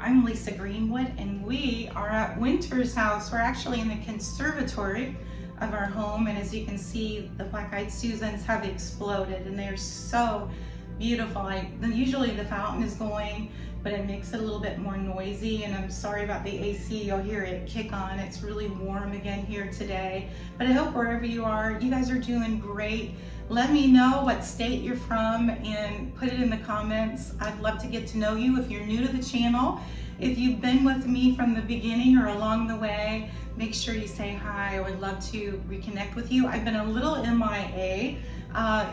I'm Lisa Greenwood, and we are at Winter's house. We're actually in the conservatory of our home, and as you can see, the black-eyed Susans have exploded, and they're so beautiful. Usually the fountain is going, but it makes it a little bit more noisy, and I'm sorry about the AC. You'll hear it kick on. It's really warm again here today, but I hope wherever you are, you guys are doing great. Let me know what state you're from and put it in the comments. I'd love to get to know you. If you're new to the channel, if you've been with me from the beginning or along the way, make sure you say hi. I would love to reconnect with you. I've been a little MIA.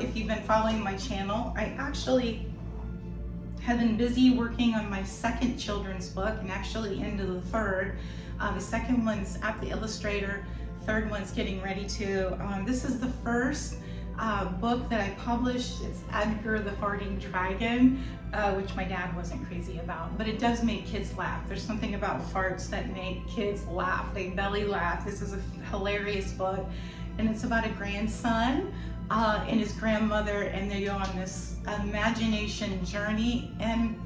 If you've been following my channel, I actually have been busy working on my second children's book and actually into the third. The second one's at the illustrator, third one's getting ready to. This is the first book that I published. It's Edgar the Farting Dragon, which my dad wasn't crazy about, but it does make kids laugh. There's something about farts that make kids laugh. They belly laugh. This is a hilarious book, and it's about a grandson and his grandmother, and they go on this imagination journey, and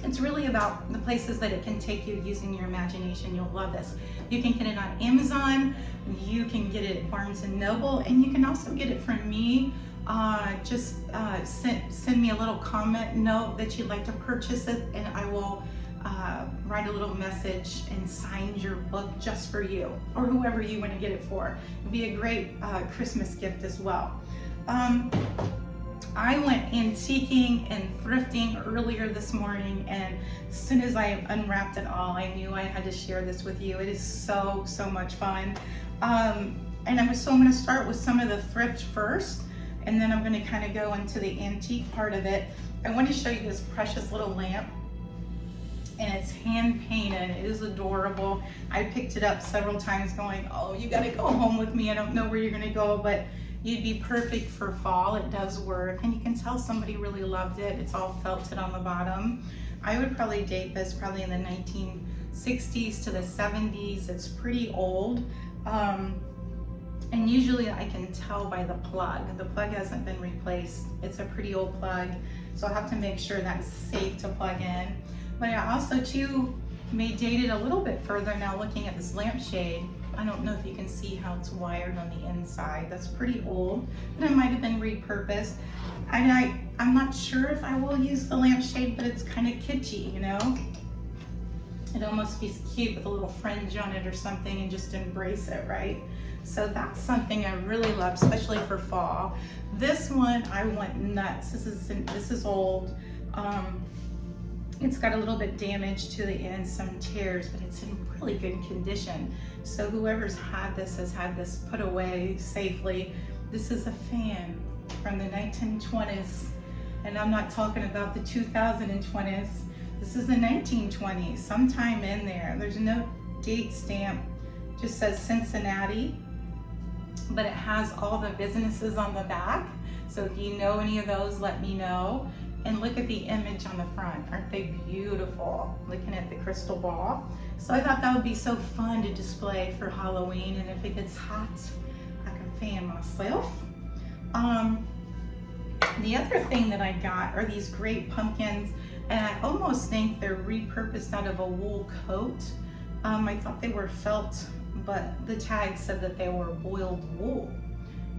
it's really about the places that it can take you using your imagination. You'll love this. You can get it on Amazon, you can get it at Barnes & Noble, and you can also get it from me. Just send me a little comment note that you'd like to purchase it, and I will write a little message and sign your book just for you, or whoever you want to get it for. It'd be a great Christmas gift as well. I went antiquing and thrifting earlier this morning, and as soon as I unwrapped it all, I knew I had to share this with you. It is so much fun. So I'm going to start with some of the thrift first, and then I'm going to kind of go into the antique part of it. I want to show you this precious little lamp, and it's hand painted. It is adorable. I picked it up several times going, oh, you got to go home with me. I don't know where you're going to go, but you'd be perfect for fall. It does work, and you can tell somebody really loved it. It's all felted on the bottom. I would probably date this probably in the 1960s to the 70s. It's pretty old, and usually I can tell by the plug. The plug hasn't been replaced. It's a pretty old plug, so I'll have to make sure that's safe to plug in. But I also too may date it a little bit further now, looking at this lampshade. I don't know if you can see how it's wired on the inside. That's pretty old, but it might have been repurposed. And I'm not sure if I will use the lampshade, but it's kind of kitschy, you know? It almost be cute with a little fringe on it or something, and just embrace it, right? So that's something I really love, especially for fall. This one, I went nuts. This is old. It's got a little bit damage to the end, some tears, but it's in really good condition. So whoever's had this has had this put away safely. This is a fan from the 1920s, and I'm not talking about the 2020s. This is the 1920s, sometime in there. There's no date stamp, just says Cincinnati, but it has all the businesses on the back. So if you know any of those, let me know. And look at the image on the front. Aren't they beautiful? Looking at the crystal ball. So I thought that would be so fun to display for Halloween, and if it gets hot, I can fan myself. The other thing that I got are these great pumpkins, and I almost think they're repurposed out of a wool coat. I thought they were felt, but the tag said that they were boiled wool.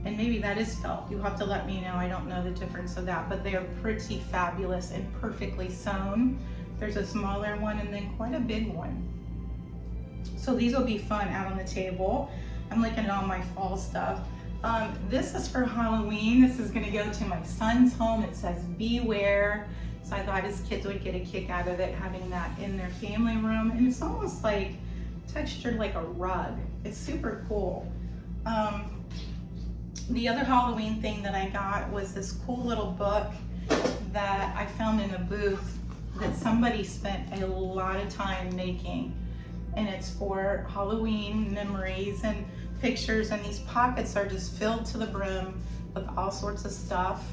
And maybe that is felt. You'll have to let me know. I don't know the difference of that, but they are pretty fabulous and perfectly sewn. There's a smaller one and then quite a big one. So these will be fun out on the table. I'm looking at all my fall stuff. This is for Halloween. This is gonna go to my son's home. It says beware. So I thought his kids would get a kick out of it, having that in their family room. And it's almost like textured like a rug. It's super cool. The other Halloween thing that I got was this cool little book that I found in a booth that somebody spent a lot of time making. And it's for Halloween memories and pictures, and these pockets are just filled to the brim with all sorts of stuff.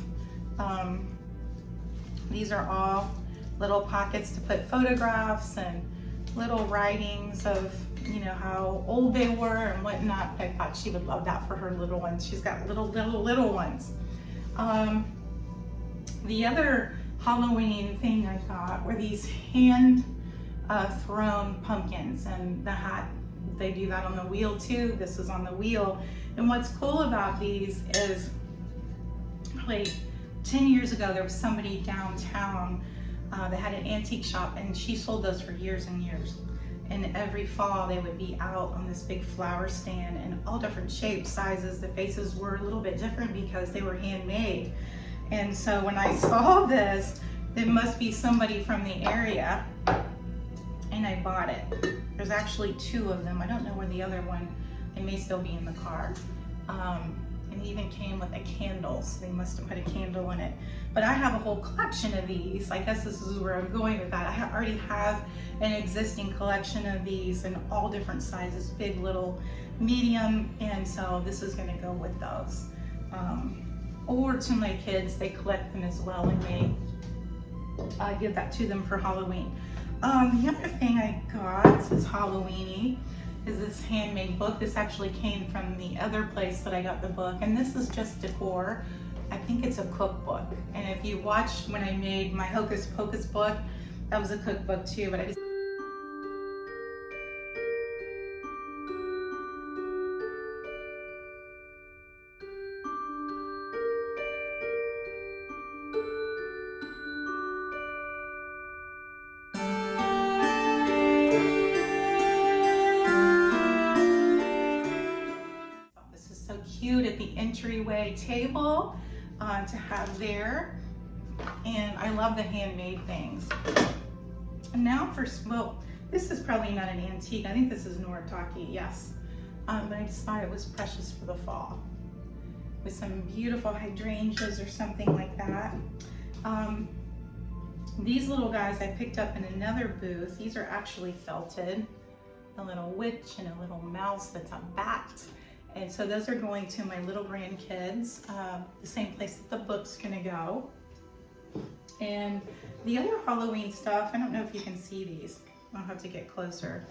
These are all little pockets to put photographs and little writings of, you know, how old they were and whatnot. I thought she would love that for her little ones. She's got little ones. The other Halloween thing I got were these hand thrown pumpkins, and the hat, they do that on the wheel too. This is on the wheel. And what's cool about these is, like 10 years ago, there was somebody downtown that had an antique shop, and she sold those for years and years. And every fall they would be out on this big flower stand in all different shapes, sizes. The faces were a little bit different because they were handmade. And so when I saw this, it must be somebody from the area, and I bought it. There's actually 2 of them. I don't know where the other one, it may still be in the car. And it even came with a candle, so they must have put a candle in it. But I have a whole collection of these. I guess this is where I'm going with that. I already have an existing collection of these in all different sizes, big, little, medium, and so this is gonna go with those. Or to my kids, they collect them as well, and they give that to them for Halloween. The other thing I got is Halloween-y, is this handmade book. This actually came from the other place that I got the book, and this is just DECOR. I think it's a cookbook. And if you watched when I made my Hocus Pocus book, that was a cookbook too, but I just cute at the entryway table to have there. And I love the handmade things. And now for, well, this is probably not an antique. I think this is Noritake, yes. But I just thought it was precious for the fall, with some beautiful hydrangeas or something like that. These little guys I picked up in another booth. These are actually felted. A little witch and a little mouse that's unbacked. And so those are going to my little grandkids, the same place that the book's gonna go. And the other Halloween stuff, I don't know if you can see these. I'll have to get closer.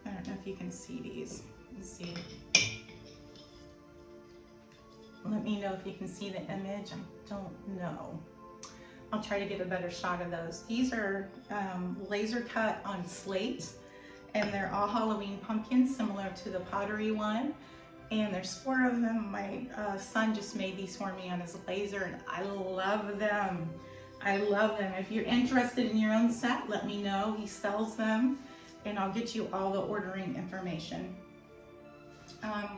I don't know if you can see these. Let's see. Let me know if you can see the image. I don't know. I'll try to get a better shot of those. These are laser cut on slate, and they're all Halloween pumpkins, similar to the pottery one. And there's 4 of them. My son just made these for me on his laser, and I love them. I love them. If you're interested in your own set, let me know. He sells them, and I'll get you all the ordering information.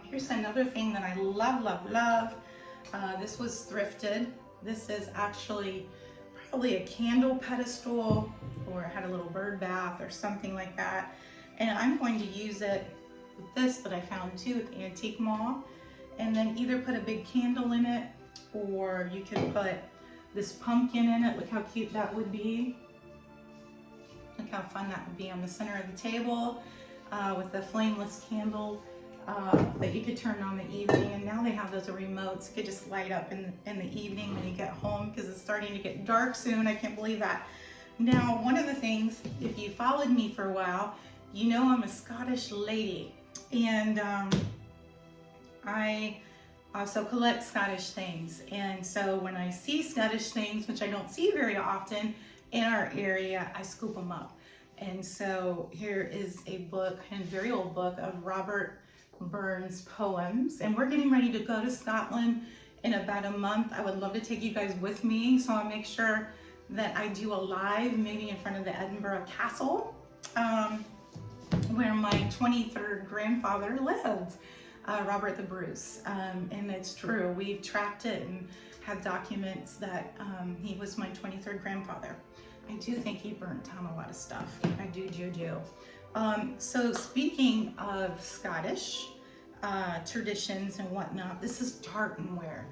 Here's another thing that I love, love, love. This was thrifted. This is actually probably a candle pedestal, or it had a little bird bath or something like that. And I'm going to use it with this that I found too at the antique mall, and then either put a big candle in it, or you could put this pumpkin in it. Look how cute that would be. Look how fun that would be on the center of the table with the flameless candle that you could turn on in the evening. And now they have those remotes. You could just light up in the evening when you get home, because it's starting to get dark soon. I can't believe that. Now, one of the things, if you followed me for a while, you know I'm a Scottish lady, and I also collect Scottish things. And so when I see Scottish things, which I don't see very often in our area, I scoop them up. And so here is a book, a very old book of Robert Burns poems. And we're getting ready to go to Scotland in about a month. I would love to take you guys with me, so I'll make sure that I do a live, maybe in front of the Edinburgh Castle, where my 23rd grandfather lived. Robert the Bruce. And it's true. We've tracked it and have documents that he was my 23rd grandfather. I do think he burnt down a lot of stuff. I do. So speaking of Scottish traditions and whatnot, this is tartanware.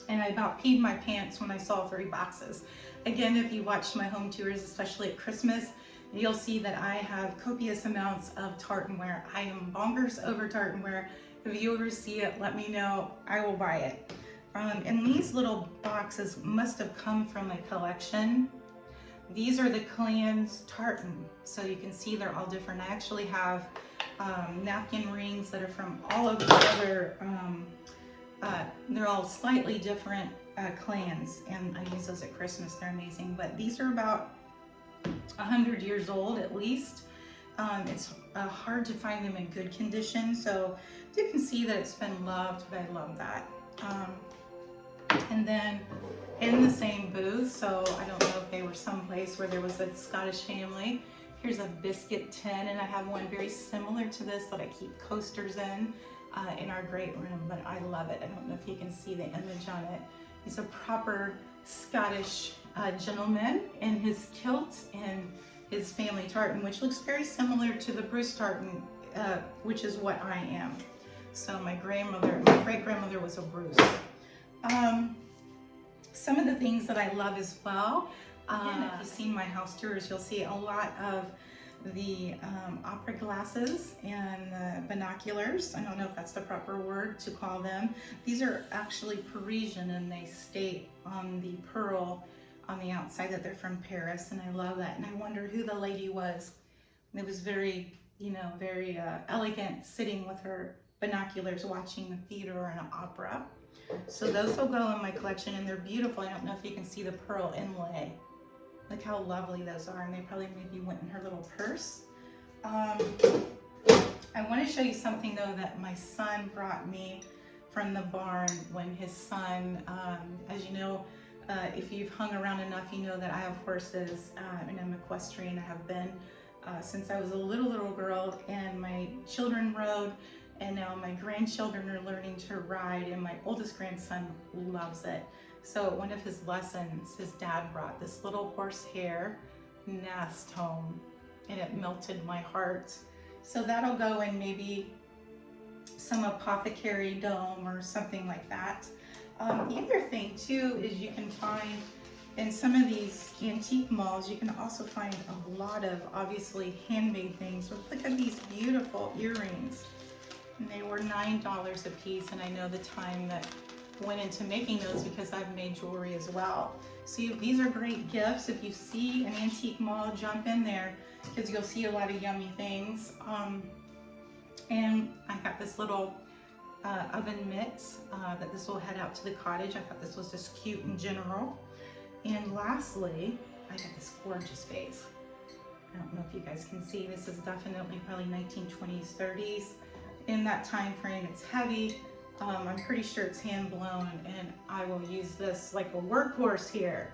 And I about peed my pants when I saw 3 boxes. Again, if you watch my home tours, especially at Christmas, you'll see that I have copious amounts of tartanware. I am bonkers over tartanware. If you ever see it, let me know. I will buy it. And these little boxes must have come from a collection. These are the Clan's tartan. So you can see they're all different. I actually have napkin rings that are from all of the other, they're all slightly different clans, and I use those at Christmas. They're amazing. But these are about 100 years old at least. It's hard to find them in good condition, so you can see that it's been loved, but I love that. And then in the same booth, so I don't know if they were someplace where there was a Scottish family, here's a biscuit tin, and I have one very similar to this that I keep coasters in our great room, but I love it. I don't know if you can see the image on it. He's a proper Scottish gentleman in his kilt and his family tartan, which looks very similar to the Bruce tartan, which is what I am. So my great-grandmother was a Bruce. Some of the things that I love as well, if you've seen my house tours, you'll see a lot of the opera glasses and the binoculars. I don't know if that's the proper word to call them. These are actually Parisian, and they state on the pearl on the outside that they're from Paris, and I love that. And I wonder who the lady was. It was very, very elegant, sitting with her binoculars watching the theater or an opera. So those will go in my collection, and they're beautiful. I don't know if you can see the pearl inlay. Look how lovely those are, and they probably maybe went in her little purse. I want to show you something though that my son brought me from the barn when his son, as you know, if you've hung around enough, you know that I have horses, and I'm equestrian. I have been since I was a little girl, and my children rode, and now my grandchildren are learning to ride, and my oldest grandson loves it. So one of his lessons, his dad brought this little horsehair nest home, and it melted my heart. So that'll go in maybe some apothecary dome or something like that. The other thing too is you can find in some of these antique malls, you can also find a lot of obviously handmade things. So look at these beautiful earrings. And they were $9 a piece, and I know the time that went into making those because I've made jewelry as well. So these are great gifts. If you see an antique mall, jump in there because you'll see a lot of yummy things. And I got this little oven mitt that this will head out to the cottage. I thought this was just cute in general. And lastly, I got this gorgeous vase. I don't know if you guys can see. This is definitely probably 1920s, 30s. In that time frame, it's heavy. I'm pretty sure it's hand blown, and I will use this like a workhorse here.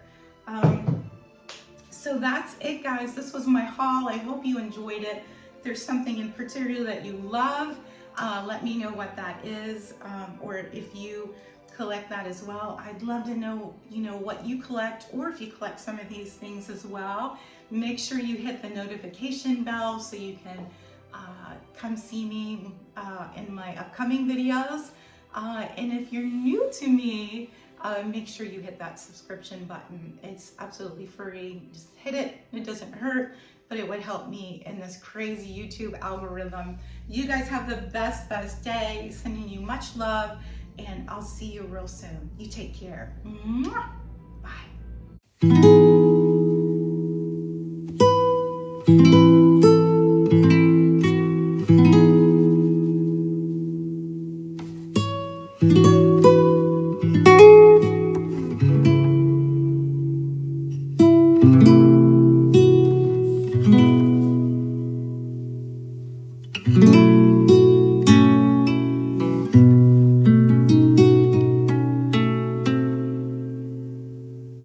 So that's it, guys. This was my haul. I hope you enjoyed it. If there's something in particular that you love, let me know what that is, or if you collect that as well. I'd love to know, what you collect, or if you collect some of these things as well. Make sure you hit the notification bell so you can come see me in my upcoming videos. And if you're new to me, make sure you hit that subscription button. It's absolutely free. Just hit it. It doesn't hurt, but it would help me in this crazy YouTube algorithm. You guys have the best day. Sending you much love, and I'll see you real soon. You take care. Mwah. Bye.